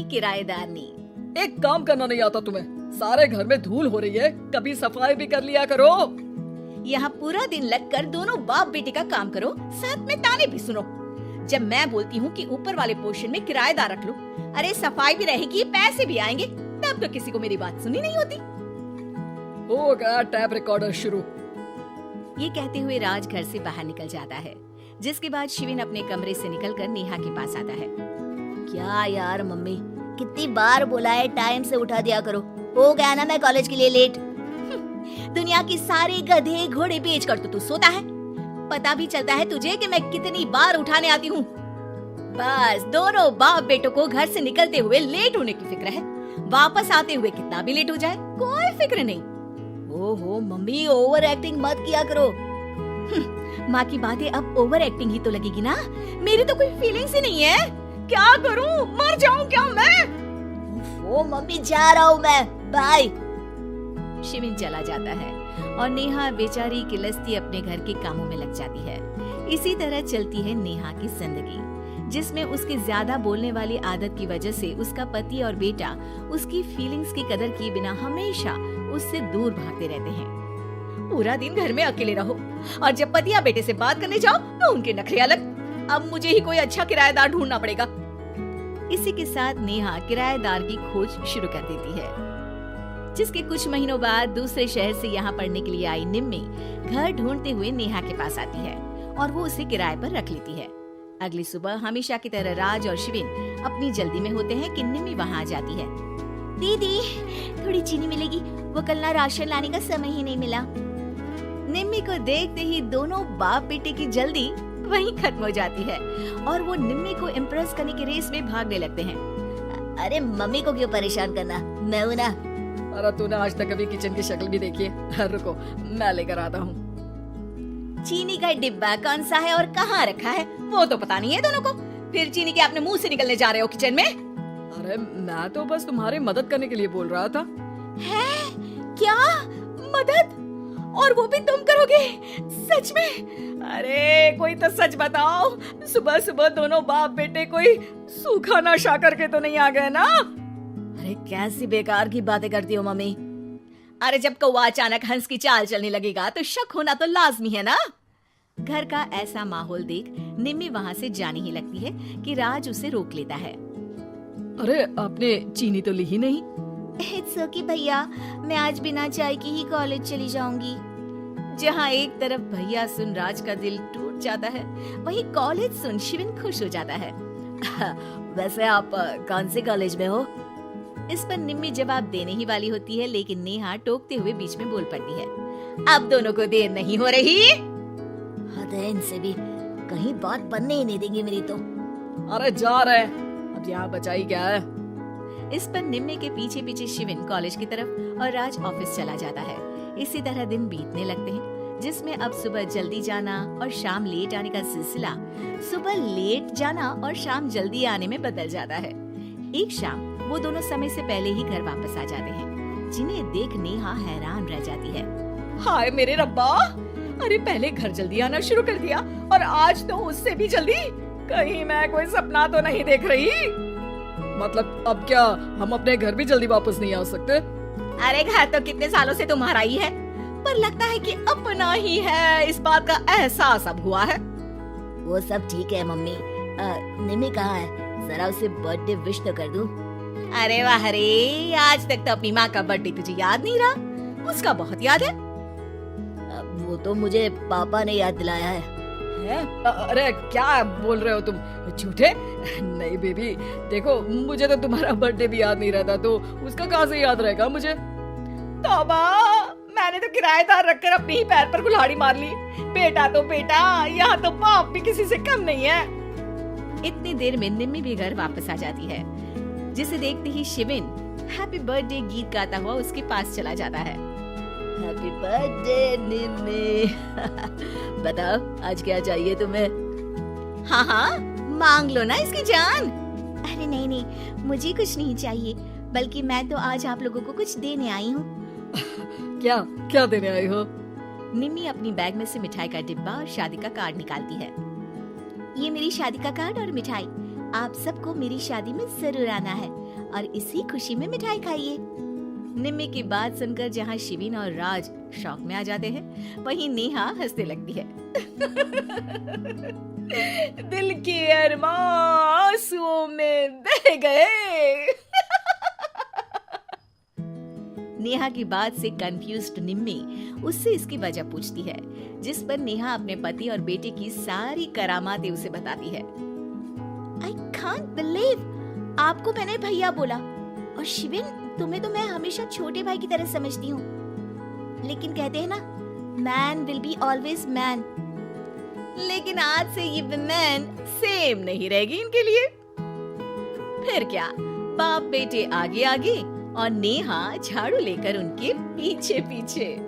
किराएदारनी। एक काम करना नहीं आता तुम्हें? सारे घर में धूल हो रही है, कभी सफाई भी कर लिया करो। यहाँ पूरा दिन लगकर दोनों बाप बेटे का काम करो, साथ में ताने भी सुनो। जब मैं बोलती हूँ कि ऊपर वाले पोर्शन में किराएदार रख लो, अरे सफाई भी रहेगी, पैसे भी आएंगे, तब तो किसी को मेरी बात सुनी नहीं होती। हो गया टैप रिकॉर्डर शुरू। ये कहते हुए राज घर से बाहर निकल जाता है, जिसके बाद शिविन अपने कमरे से निकलकर नेहा के पास आता है। क्या यार मम्मी, कितनी बार बोला है टाइम से उठा दिया करो, हो गया ना मैं कॉलेज के लिए लेट। दुनिया की सारे गधे घोड़े बेच कर तो तू सोता है, पता भी चलता है तुझे कि मैं कितनी बार उठाने आती हूँ। बस दोनों बाप बेटों को घर से निकलते हुए लेट होने की फिक्र है, वापस आते हुए कितना भी लेट हो जाए कोई फिक्र नहीं। ओहो मम्मी, ओवर एक्टिंग मत किया करो। माँ की बातें अब ओवर एक्टिंग ही तो लगेगी ना, मेरी तो कोई फीलिंग्स ही नहीं है, क्या करूँ, मर जाऊँ क्या मैं? ओ मम्मी, जा रहा हूँ मैं, बाय। शिविन चला जाता है और नेहा बेचारी किलसती अपने घर के कामों में लग जाती है। इसी तरह चलती है नेहा की जिंदगी, जिसमें उसके ज्यादा बोलने वाली आदत की वजह से उसका पति और बेटा उसकी फीलिंग्स की कदर किए बिना हमेशा उससे दूर भागते रहते हैं। पूरा दिन घर में अकेले रहो और जब पति या बेटे से बात करने जाओ तो उनके नखरे अलग। अब मुझे ही कोई अच्छा किराएदार ढूंढना पड़ेगा। इसी के साथ नेहा किराएदार की खोज शुरू कर देती है, जिसके कुछ महीनों बाद दूसरे शहर से यहाँ पढ़ने के लिए आई निम्मी घर ढूंढते हुए नेहा के पास आती है और वो उसे किराए पर रख लेती है। अगली सुबह हमेशा की तरह राज और शिविन अपनी जल्दी में होते हैं कि निम्मी वहाँ आ जाती है। दीदी, थोड़ी चीनी मिलेगी, वो कल ना राशन लाने का समय ही नहीं मिला। निम्मी को देखते ही दोनों बाप बेटे की जल्दी वहीं खत्म हो जाती है और वो निम्मी को इम्प्रेस करने की रेस में भागने लगते हैं। अरे मम्मी को क्यों परेशान करना, मैं हूँ ना। अरे तूने आज तक कभी किचन की शक्ल भी देखी है? रुको मैं लेकर आता हूँ। चीनी का डिब्बा कौन सा है और कहाँ रखा है वो तो पता नहीं है दोनों को, फिर चीनी के अपने मुंह से निकलने जा रहे हो किचन में। अरे मैं तो बस तुम्हारी मदद करने के लिए बोल रहा था। है क्या मदद? और वो भी तुम करोगे? सच में? अरे कोई तो सच बताओ, सुबह सुबह दोनों बाप बेटे कोई सूखा नशा करके तो नहीं आ गए ना? अरे कैसी बेकार की बातें करती हो मम्मी। अरे जब कौवा अचानक हंस की चाल चलने लगेगा तो शक होना तो लाजमी है ना। घर का ऐसा माहौल देख निम्मी वहाँ से जाने ही लगती है कि राज उसे रोक लेता है। अरे आपने चीनी तो ली ही नहीं? इट्स ओके भैया, मैं आज बिना चाय की ही कॉलेज चली जाऊंगी। जहाँ एक तरफ भैया सुन राज का दिल टूट जाता है, वहीं कॉलेज सुन शिविन खुश हो जाता है। वैसे आप कौन से कॉलेज में हो? इस पर निम्मी जवाब देने ही वाली होती है, लेकिन नेहा टोकते हुए बीच में बोल पड़ती है। अब दोनों को देर नहीं हो रही। हद है इनसे भी, कहीं बात बनने ही नहीं देंगी मेरी तो। अरे जा रहे, अब यहाँ बचाई क्या है? इस पर निम्मी के पीछे पीछे शिविन कॉलेज की तरफ और राज ऑफिस चला जाता है। इसी तरह दिन बीतने लगते हैं, जिसमें अब सुबह जल्दी जाना और शाम लेट आने का सिलसिला सुबह लेट जाना और शाम जल्दी आने में बदल जाता है। एक शाम वो दोनों समय से पहले ही घर वापस आ जाते हैं, जिन्हें देख नेहा हैरान रह जाती है। हाय मेरे रब्बा, अरे पहले घर जल्दी आना शुरू कर दिया और आज तो उससे भी जल्दी। कहीं मैं कोई सपना तो नहीं देख रही? मतलब अब क्या हम अपने घर भी जल्दी वापस नहीं आ सकते? अरे घर तो कितने सालों से तुम्हारा ही है, पर लगता है कि अपना ही है, इस बात का एहसास अब हुआ है। वो सब ठीक है मम्मी, निम्मी कहाँ है? जरा उसे बर्थडे विश तो कर दूं। अरे वाह रे, आज तक तो अपनी माँ का बर्थडे तुझे याद नहीं रहा, उसका बहुत याद है। वो तो मुझे पापा ने याद दिलाया है। अरे क्या बोल रहे हो तुम, झूठे? नहीं बेबी, देखो मुझे तो तुम्हारा बर्थडे भी याद नहीं रहता, तो उसका कहाँ से याद रहेगा मुझे? तौबा, मैंने तो किराएदार रखकर अपने ही पैर पर कुल्हाड़ी मार ली। बेटा तो बेटा, यहाँ तो बाप भी किसी से कम नहीं है। इतनी देर में निम्मी भी घर वापस आ जाती है, जिसे देखते ही शिविन हैप्पी बर्थडे गीत गाता हुआ उसके पास चला जाता है। हैप्पी बर्थडे निम्मी। बताओ आज क्या चाहिए तुम्हें? हाँ हाँ मांग लो ना इसकी जान। अरे नहीं नहीं, मुझे कुछ नहीं चाहिए, बल्कि मैं तो आज आप लोगों को कुछ देने आई हूँ। क्या क्या देने आई हो? निम्मी अपनी बैग में से मिठाई का डिब्बा और शादी का कार्ड निकालती है। ये मेरी शादी का कार्ड और मिठाई, आप सबको मेरी शादी में जरूर आना है और इसी खुशी में मिठाई खाइए। निम्मी की बात सुनकर जहाँ शिविन और राज शौक में आ जाते हैं, वहीं नेहा हंसने लगती है। दिल के अरमां आंसुओं में बह गए। नेहा की बात से कंफ्यूज्ड निम्मी उससे इसकी वजह पूछती है, जिस पर नेहा अपने पति और बेटे की सारी करामातें उसे बताती है। आई कांट बिलीव आपको मैंने भैया बोला, और शिविन तुम्हें तो मैं हमेशा छोटे भाई की तरह समझती हूँ, लेकिन कहते हैं ना man will be always man. लेकिन आज से ये विमेन सेम नहीं रहेगी इनके लिए। फिर क्या, बाप बेटे आगे आगे और नेहा झाड़ू लेकर उनके पीछे पीछे।